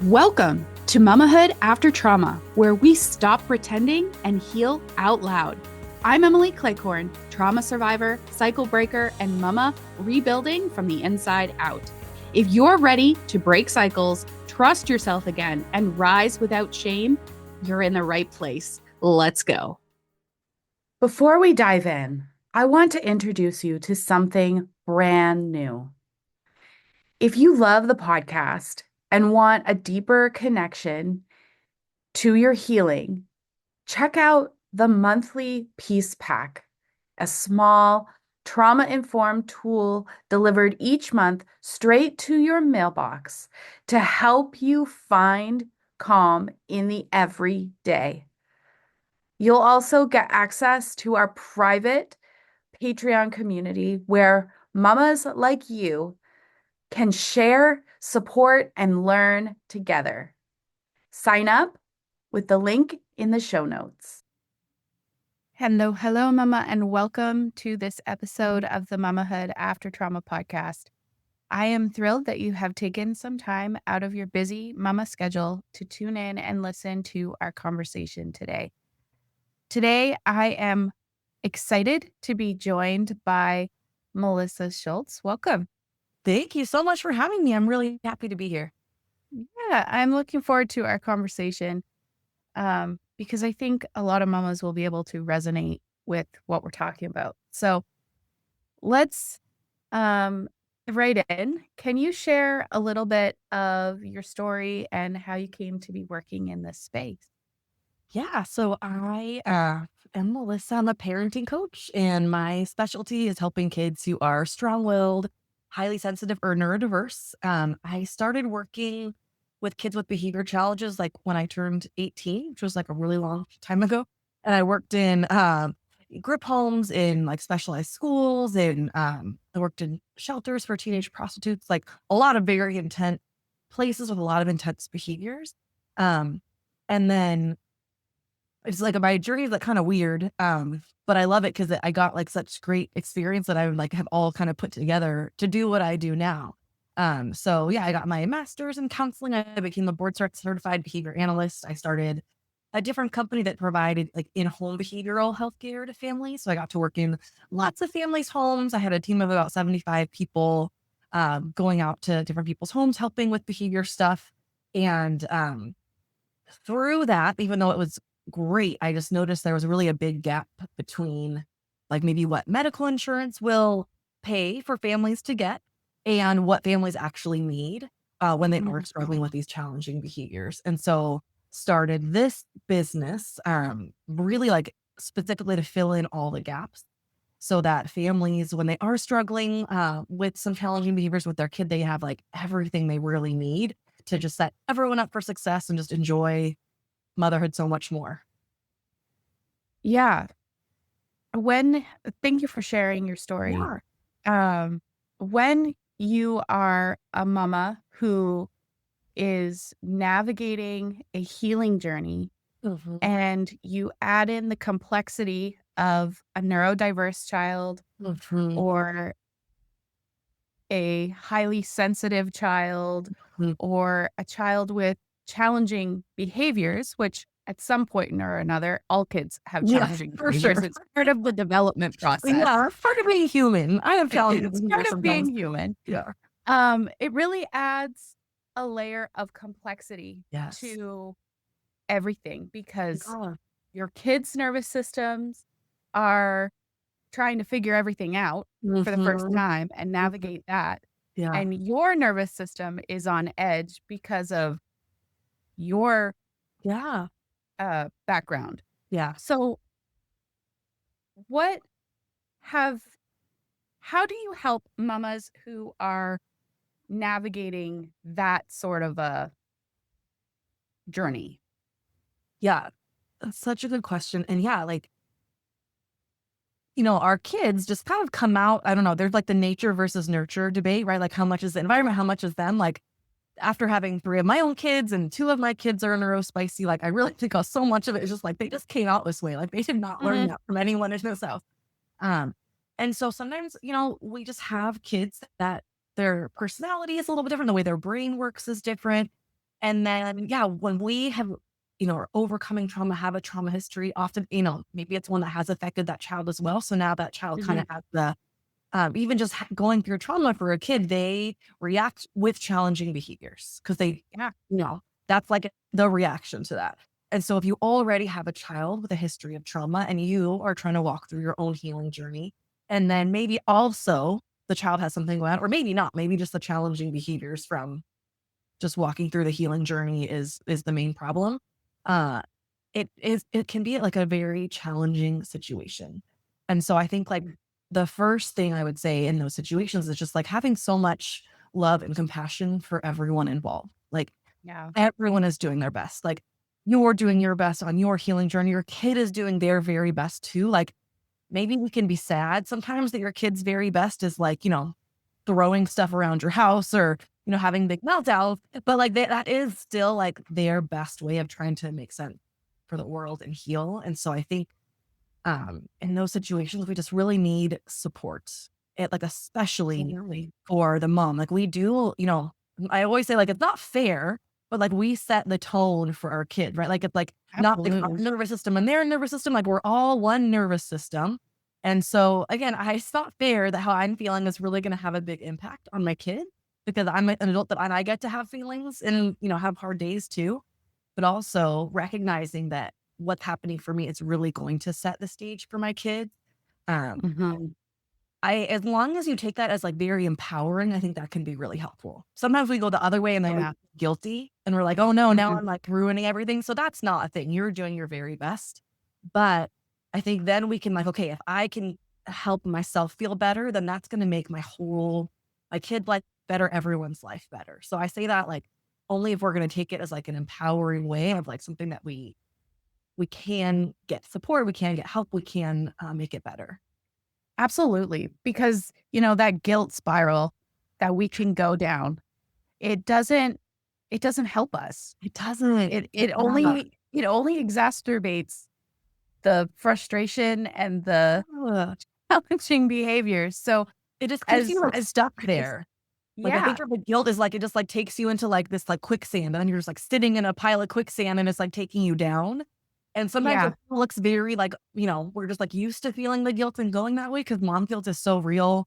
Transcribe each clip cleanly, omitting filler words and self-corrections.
Welcome to Mamahood After Trauma, where we stop pretending and heal out loud. I'm Emily Cleghorn, trauma survivor, cycle breaker, and mama rebuilding from the inside out. If you're ready to break cycles, trust yourself again, and rise without shame, you're in the right place. Let's go. Before we dive in, I want to introduce you to something brand new. If you love the podcast and want a deeper connection to your healing, check out the monthly Peace Pack, a small trauma-informed tool delivered each month straight to your mailbox to help you find calm in the everyday. You'll also get access to our private Patreon community where mamas like you can share, support, and learn together. Sign up with the link in the show notes. Hello, mama, and welcome to this episode of the Mamahood After Trauma podcast. I am thrilled that you have taken some time out of your busy mama schedule to tune in and listen to our conversation today. Today, I am excited to be joined by Melissa Schultz. Welcome. Thank you so much for having me. I'm really happy to be here. Yeah, I'm looking forward to our conversation because I think a lot of mamas will be able to resonate with what we're talking about. So let's right in. Can you share a little bit of your story and how you came to be working in this space? Yeah, so I am Melissa. I'm a parenting coach, and my specialty is helping kids who are strong-willed, highly sensitive, or neurodiverse. I started working with kids with behavior challenges like when I turned 18, which was like a really long time ago. And I worked in group homes, in like specialized schools, and I worked in shelters for teenage prostitutes, like a lot of very intense places with a lot of intense behaviors. Um, and then it's like my journey is like kind of weird, but I love it because I got like such great experience that I would like have all kind of put together to do what I do now. So yeah, I got my master's in counseling. I became a board certified behavior analyst. I started a different company that provided like in-home behavioral health care to families. So I got to work in lots of families' homes. I had a team of about 75 people, going out to different people's homes, helping with behavior stuff. And through that, even though it was great, I just noticed there was really a big gap between like maybe what medical insurance will pay for families to get and what families actually need when they are struggling with these challenging behaviors. And so started this business really like specifically to fill in all the gaps so that families, when they are struggling with some challenging behaviors with their kid, they have like everything they really need to just set everyone up for success and just enjoy motherhood so much more. Yeah. Thank you for sharing your story. Yeah. When you are a mama who is navigating a healing journey Mhm. and you add in the complexity of a neurodiverse child Mhm. or a highly sensitive child Mhm. or a child with challenging behaviors, which at some point or another, all kids have Yeah, challenging for behaviors. sure. It's part of the development process. Yeah, part of being human. I have challenges It's in part here of being sometimes. human. Yeah. It really adds a layer of complexity Yes. to everything because Yeah. your kids' nervous systems are trying to figure everything out for the first Mhm. time and navigate that. Yeah. And your nervous system is on edge because of your Yeah. background. Yeah. So what have how do you help mamas who are navigating that sort of a journey? Yeah. That's such a good question. And yeah, like, our kids just kind of come out. I don't know. There's like the nature versus nurture debate, right? Like, how much is the environment? How much is them? Like, after having 3 of my own kids and 2 of my kids are neurospicy, like, I really think so much of it is just like, they just came out this way. Like, they did not learn that from anyone in the South. Um, and so sometimes, we just have kids that their personality is a little bit different. The way their brain works is different. And then, yeah, when we have, are overcoming trauma, have a trauma history, often, maybe it's one that has affected that child as well. So now that child kind of Mhm. has even just going through trauma for a kid, they react with challenging behaviors because they, Yeah. you know, that's like the reaction to that. And so if you already have a child with a history of trauma and you are trying to walk through your own healing journey, and then maybe also the child has something going on, or maybe not, maybe just the challenging behaviors from just walking through the healing journey is the main problem. Uh, it can be like a very challenging situation. And so I think like the first thing I would say in those situations is just like having so much love and compassion for everyone involved. Like Yeah. everyone is doing their best. Like you're doing your best on your healing journey. Your kid is doing their very best too. Like maybe we can be sad sometimes that your kid's very best is like, throwing stuff around your house or, having big meltdowns, but like that is still like their best way of trying to make sense for the world and heal. And so I think in those situations, we just really need support. It like especially Absolutely. for the mom. Like we do, I always say like it's not fair, but like we set the tone for our kid, right? Like it's like not like our Absolutely. nervous system and their nervous system. Like we're all one nervous system. And so again, it's not fair that how I'm feeling is really going to have a big impact on my kid because I'm an adult that and I get to have feelings and have hard days too. But also recognizing that what's happening for me is really going to set the stage for my kids. Um, Mhm. as long as you take that as like very empowering, I think that can be really helpful. Sometimes we go the other way and then we Yeah. feel guilty and we're like, oh no, now Mhm. I'm like ruining everything. So that's not a thing. You're doing your very best. But I think then we can like, okay, if I can help myself feel better, then that's going to make my kid life better, everyone's life better. So I say that like only if we're going to take it as like an empowering way of like something that we can get support, we can get help, we can make it better. Absolutely. Because, that guilt spiral that we can go down, it doesn't it doesn't help us. It doesn't. It it Yeah. only it only exacerbates the frustration and the Yeah. challenging behaviors. So It just keeps you as like stuck as there. Like I think yeah. for the guilt is like it just like takes you into like this like quicksand, and then you're just like sitting in a pile of quicksand, and it's like taking you down. And sometimes it Yeah, looks very like we're just like used to feeling the guilt and going that way because mom guilt is so real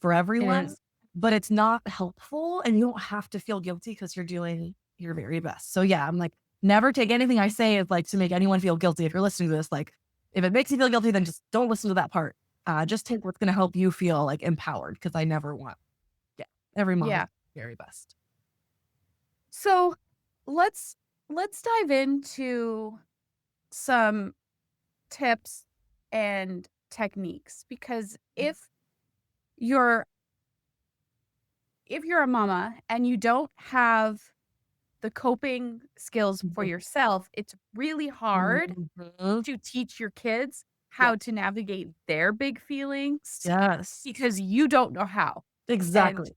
for it everyone, is. but it's not helpful, and you don't have to feel guilty because you're doing your very best. So yeah, I'm like never take anything I say as like to make anyone feel guilty. If you're listening to this, like if it makes you feel guilty, then just don't listen to that part. Just take what's going to help you feel like empowered because I never want yeah, every mom is Yeah. very best. So let's let's dive into some tips and techniques because you're if you're a mama and you don't have the coping skills for yourself, it's really hard Mhm. to teach your kids Yeah. how to navigate their big feelings Yes. because you don't know how. And Exactly.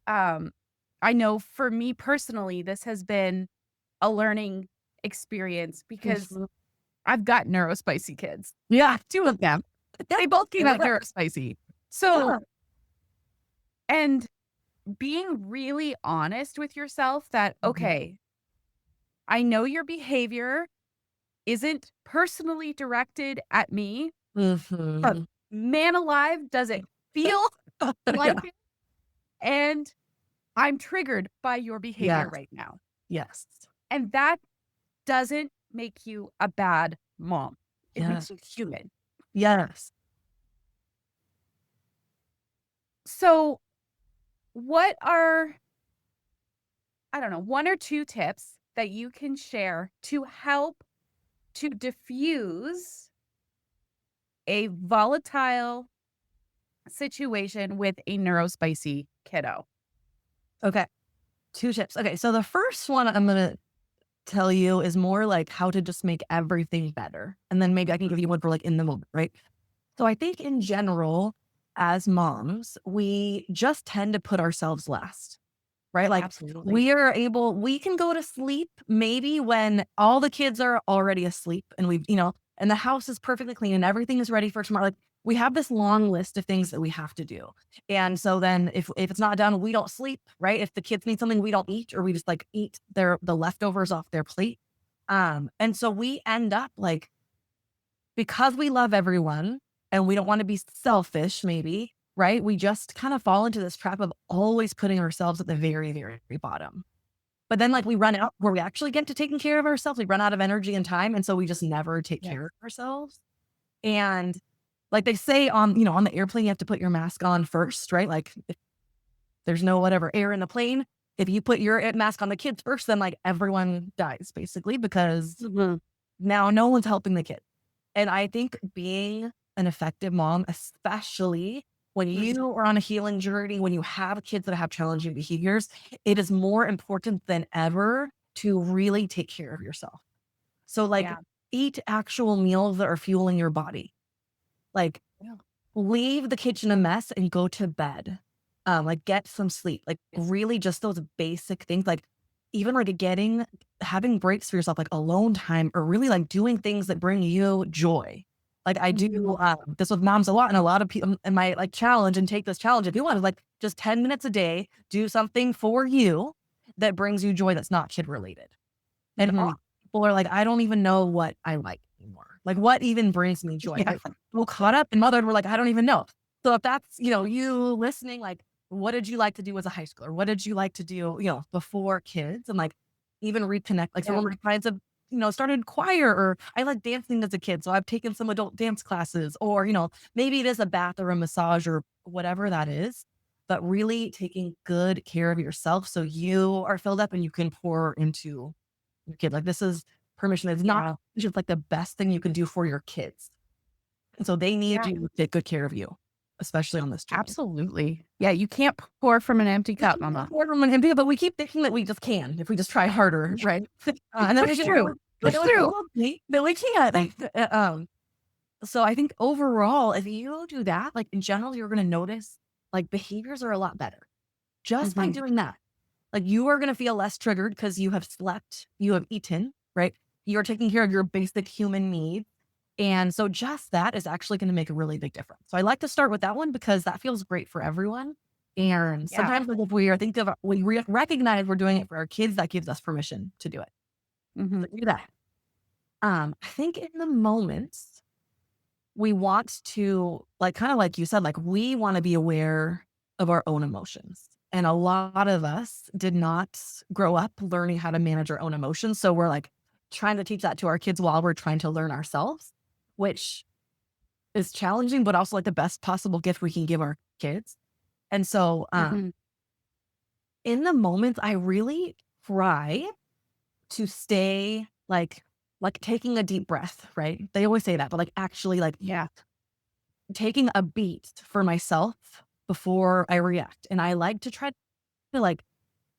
um I know for me personally this has been a learning experience because Mhm. I've got neurospicy kids. Yeah. 2 of them. They both came out neurospicy. So Yeah. and being really honest with yourself that, Mhm. okay, I know your behavior isn't personally directed at me, but Mhm. man alive, does it feel Yeah. like it? And I'm triggered by your behavior Yes. right now. Yes. And that doesn't make you a bad mom. It Yeah. makes you human. Yes. So, what are, I don't know, 1 or 2 tips that you can share to help to diffuse a volatile situation with a neurospicy kiddo? Okay. 2 tips. Okay, so the first one I'm gonna tell you is more like how to just make everything better, and then maybe I can give you one for, like, in the moment, right? So I think in general, as moms, we just tend to put ourselves last, right? Like, Absolutely. we can go to sleep maybe when all the kids are already asleep and and the house is perfectly clean and everything is ready for tomorrow. Like, we have this long list of things that we have to do. And so then if it's not done, we don't sleep, right? If the kids need something, we don't eat, or we just like eat the leftovers off their plate. And so we end up like, because we love everyone and we don't want to be selfish, maybe, right? We just kind of fall into this trap of always putting ourselves at the very, very bottom. But then like we run out where we actually get to taking care of ourselves. We run out of energy and time. And so we just never take Yes. care of ourselves. And like they say on the airplane, you have to put your mask on first, right? Like if there's no whatever air in the plane, if you put your mask on the kids first, then like everyone dies basically, because now no one's helping the kids. And I think being an effective mom, especially when you are on a healing journey, when you have kids that have challenging behaviors, it is more important than ever to really take care of yourself. So like Yeah. eat actual meals that are fueling your body. Like Yeah. leave the kitchen a mess and go to bed. Like get some sleep. Like really just those basic things. Like even like having breaks for yourself, like alone time, or really like doing things that bring you joy. Like I do this with moms a lot, and a lot of people in my like challenge, and take this challenge if you want, like just 10 minutes a day, do something for you that brings you joy that's not kid related. And all people are like, I don't even know what I like anymore. Like what even brings me joy? Yeah. We're caught up in motherhood. We're like, I don't even know. So if that's, you listening, like, what did you like to do as a high schooler? What did you like to do, before kids? And like even reconnect, like some of my clients have, started choir, or I like dancing as a kid. So I've taken some adult dance classes, or, maybe it is a bath or a massage or whatever that is, but really taking good care of yourself so you are filled up and you can pour into your kid. Like this is permission. It's not just like the best thing you can do for your kids. And so they need you to take good care of you, especially on this journey. Absolutely. Yeah. You can't pour from an empty cup, Mama. Pour from an empty, but we keep thinking that we just can if we just try harder, right? And then That's true. That's true. Then we can't. So I think overall, if you do that, like in general, you're going to notice like behaviors are a lot better just by doing that. Like you are going to feel less triggered because you have slept, you have eaten, right? You're taking care of your basic human needs. And so just that is actually going to make a really big difference. So I like to start with that one because that feels great for everyone. And sometimes like, if we recognize we're doing it for our kids, that gives us permission to do it. So do that. I think in the moments we want to, like, kind of like you said, like we want to be aware of our own emotions. And a lot of us did not grow up learning how to manage our own emotions. So we're like trying to teach that to our kids while we're trying to learn ourselves, which is challenging, but also like the best possible gift we can give our kids. And so in the moments, I really try to stay like taking a deep breath, right? They always say that, but like actually like taking a beat for myself before I react. And I like to try to like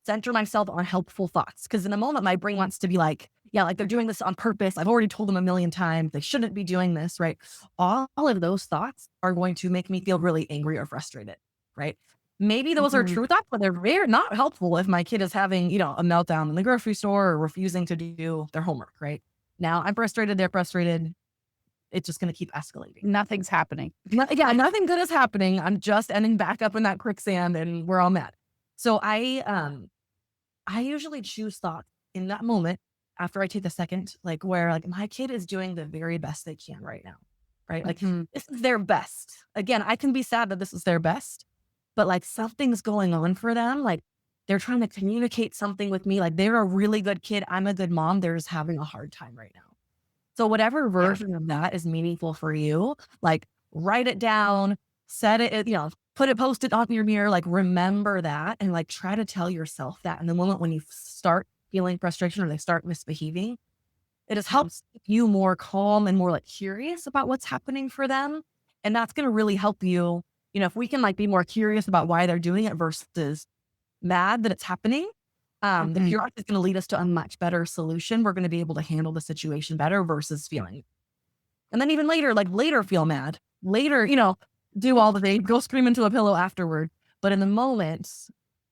center myself on helpful thoughts. Because in a moment, my brain wants to be like, yeah, like they're doing this on purpose. I've already told them a million times they shouldn't be doing this, right? All of those thoughts are going to make me feel really angry or frustrated, right? Maybe those are true thoughts, but they're very not helpful if my kid is having, a meltdown in the grocery store or refusing to do their homework, right? Now I'm frustrated, they're frustrated. It's just going to keep escalating. Nothing's happening. Nothing good is happening. I'm just ending back up in that quicksand and we're all mad. So I usually choose thoughts in that moment after I take a second, like where like my kid is doing the very best they can right now, right? Like this is their best. Again, I can be sad that this is their best, but like something's going on for them. Like they're trying to communicate something with me. Like they're a really good kid. I'm a good mom. They're just having a hard time right now. So whatever version of that is meaningful for you, like write it down, set it, post it on your mirror, like remember that and like try to tell yourself that. And the moment when you start feeling frustration or they start misbehaving, it just helps you more calm and more like curious about what's happening for them. And that's going to really help you, if we can like be more curious about why they're doing it versus mad that it's happening. The curiosity is going to lead us to a much better solution. We're going to be able to handle the situation better versus feeling. And then even later feel mad. Later, do all the things, go scream into a pillow afterward. But in the moment,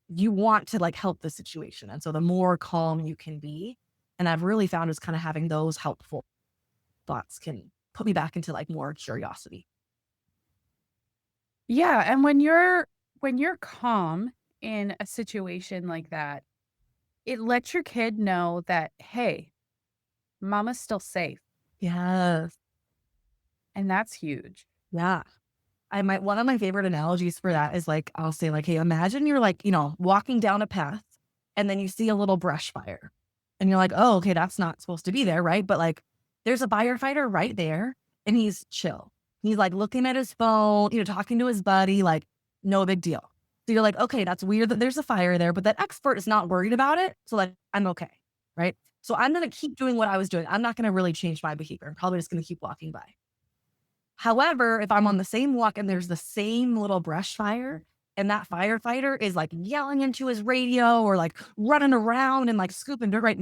you want to like help the situation. And so the more calm you can be, and I've really found is kind of having those helpful thoughts can put me back into like more curiosity. Yeah, and when you're calm in a situation like that, it lets your kid know that, "Hey, mama's still safe," Yes. and that's huge. Yeah. I might one of my favorite analogies for that is like, I'll say like, "Hey, imagine you're like, walking down a path and then you see a little brush fire." And you're like, "Oh, okay, that's not supposed to be there, right?" But like there's a firefighter right there and he's chill. He's like looking at his phone, talking to his buddy, like no big deal. So you're like, "Okay, that's weird that there's a fire there, but that expert is not worried about it. So like I'm okay." Right? So I'm going to keep doing what I was doing. I'm not going to really change my behavior. I'm probably just going to keep walking by. However, if I'm on the same walk and there's the same little brush fire and that firefighter is like yelling into his radio or like running around and like scooping dirt, right?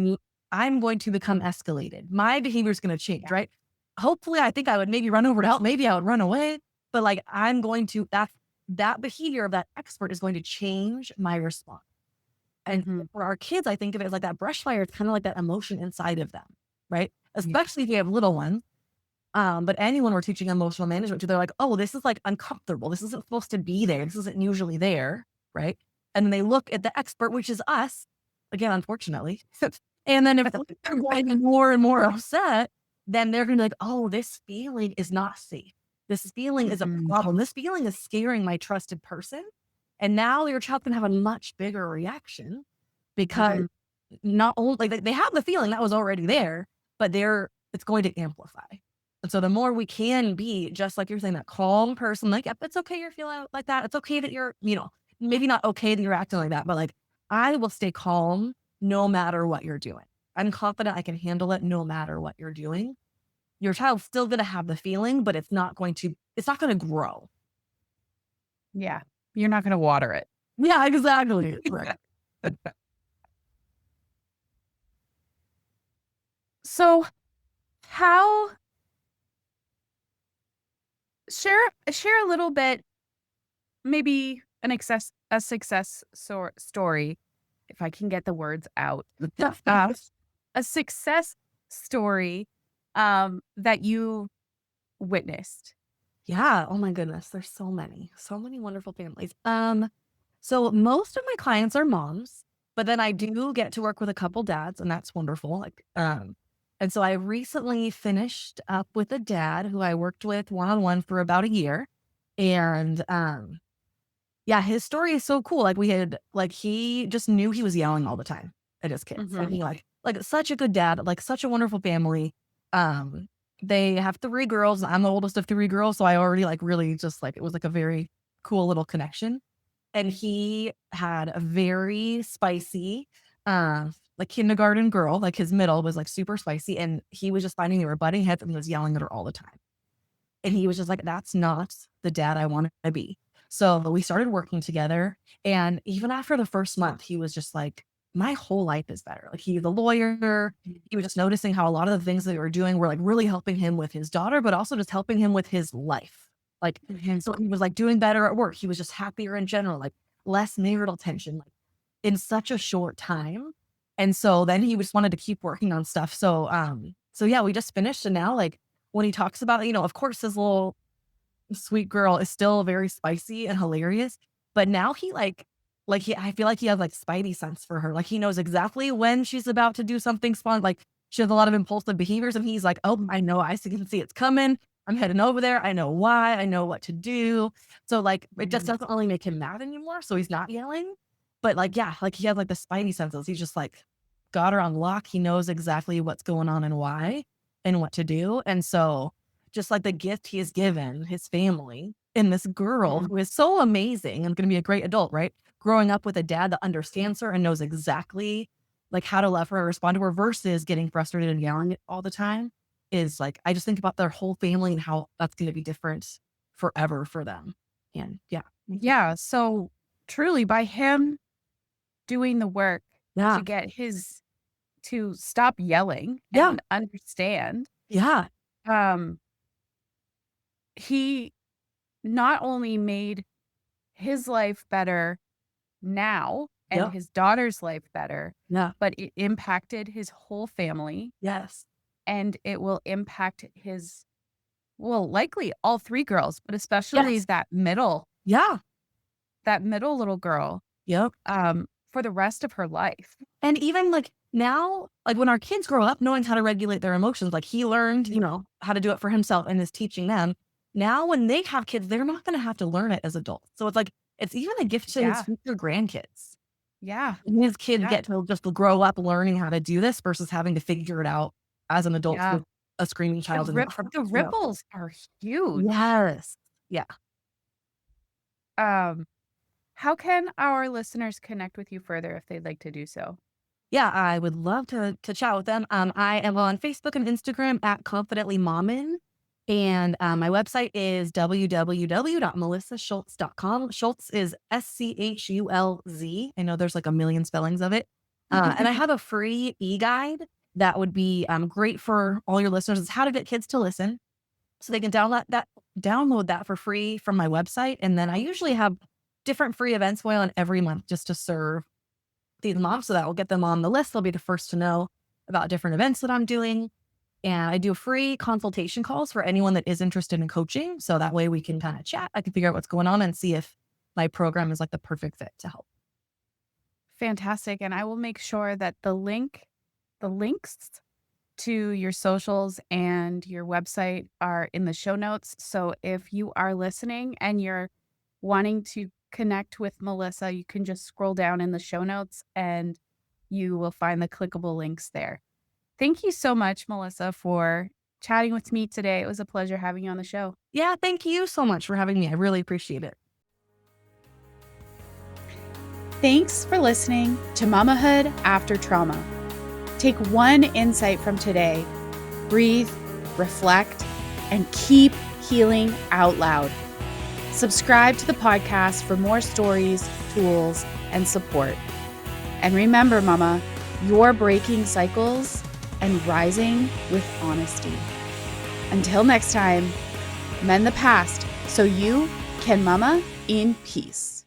I'm going to become escalated. My behavior is going to change, Yeah. right? Hopefully, I think I would maybe run over to help. Maybe I would run away, but like that behavior of that expert is going to change my response. And Mhm. for our kids, I think of it as like that brush fire. It's kind of like that emotion inside of them, right? Yeah. Especially if you have little ones, but anyone we're teaching emotional management to, they're like, "Oh, this is like uncomfortable. This isn't supposed to be there. This isn't usually there." Right. And then they look at the expert, which is us, again, unfortunately. And then if they're getting more and more upset, then they're going to be like, "Oh, this feeling is not safe. This feeling is a Mhm. problem. This feeling is scaring my trusted person." And now your child can have a much bigger reaction because Mhm. not only like they have the feeling that was already there, but it's going to amplify. And so the more we can be just like you're saying, that calm person, like, yep, it's okay you're feeling like that. It's okay that you're, maybe not okay that you're acting like that, but like I will stay calm no matter what you're doing. I'm confident I can handle it no matter what you're doing. Your child's still gonna have the feeling, but it's not gonna grow. Yeah. You're not gonna water it. Yeah, exactly. Right. So, how share a little bit, maybe a success story, if I can get the words out. Uh, a success story, that you witnessed. Yeah. Oh my goodness. There's so many wonderful families. So most of my clients are moms, but then I do get to work with a couple dads, and that's wonderful. And so I recently finished up with a dad who I worked with one on one for about a year. And yeah, his story is so cool. Like he just knew he was yelling all the time at his kids. And Mhm. he like such a good dad, like such a wonderful family. Um, they have three girls. I'm the oldest of three girls. So I already like really just like it was like a very cool little connection. And he had a very spicy, like kindergarten girl, like his middle was like super spicy. And he was just finding they were butting heads and he was yelling at her all the time. And he was just like, "That's not the dad I want to be." So we started working together. And even after the first month, he was just like, "My whole life is better." Like he's a lawyer. He was just noticing how a lot of the things that we were doing were like really helping him with his daughter, but also just helping him with his life. Like, Mhm. so he was like doing better at work. He was just happier in general, like less marital tension, like in such a short time. And so then he just wanted to keep working on stuff. So yeah, we just finished. And now like when he talks about, of course his little sweet girl is still very spicy and hilarious, but now I feel like he has like spidey sense for her. Like he knows exactly when she's about to do something like she has a lot of impulsive behaviors and he's like, "Oh, I know, can see it's coming. I'm heading over there. I know why. I know what to do." So like it just Mhm. doesn't really make him mad anymore. So he's not yelling. But like, yeah, like he has like the spidey senses. He's just like got her on lock. He knows exactly what's going on and why and what to do. And so just like the gift he has given his family and this girl Mhm. who is so amazing and going to be a great adult, right? Growing up with a dad that understands her and knows exactly like how to love her and respond to her versus getting frustrated and yelling all the time is like, I just think about their whole family and how that's going to be different forever for them. And yeah. Yeah, so truly by him doing the work to Yeah. get his to stop yelling Yeah. and understand, Yeah. um, he not only made his life better now and Yep. his daughter's life better, Yeah. but it impacted his whole family, Yes. and it will impact his, well, likely all 3 girls, but especially Yes. that middle. Yeah. that middle little girl, Yep. for the rest of her life. And even like now, like when our kids grow up knowing how to regulate their emotions, like he learned, how to do it for himself and is teaching them. Now, when they have kids, they're not going to have to learn it as adults. So it's like, it's even a gift to his Yeah. future grandkids. Yeah. And his kids Yeah. get to just grow up learning how to do this versus having to figure it out as an adult Yeah. with a screaming child in the background. The ripples are huge. Yes. Yeah. Um, how can our listeners connect with you further if they'd like to do so? Yeah, I would love to chat with them. I am on Facebook and Instagram at Confidently Mommin. And my website is www.melissaschultz.com. Schultz is Schulz. I know there's like a million spellings of it. And I have a free e-guide that would be great for all your listeners. It's how to get kids to listen. So they can download that for free from my website. And then I usually have different free events going on every month just to serve these moms. So that will get them on the list. They'll be the first to know about different events that I'm doing. And I do free consultation calls for anyone that is interested in coaching. So that way we can kind of chat. I can figure out what's going on and see if my program is like the perfect fit to help. Fantastic. And I will make sure that the links to your socials and your website are in the show notes. So if you are listening and you're wanting to connect with Melissa, you can just scroll down in the show notes and you will find the clickable links there. Thank you so much, Melissa, for chatting with me today. It was a pleasure having you on the show. Yeah, thank you so much for having me. I really appreciate it. Thanks for listening to Mamahood After Trauma. Take one insight from today, breathe, reflect, and keep healing out loud. Subscribe to the podcast for more stories, tools, and support. And remember, Mama, you're breaking cycles and rising with honesty. Until next time, mend the past so you can mama in peace.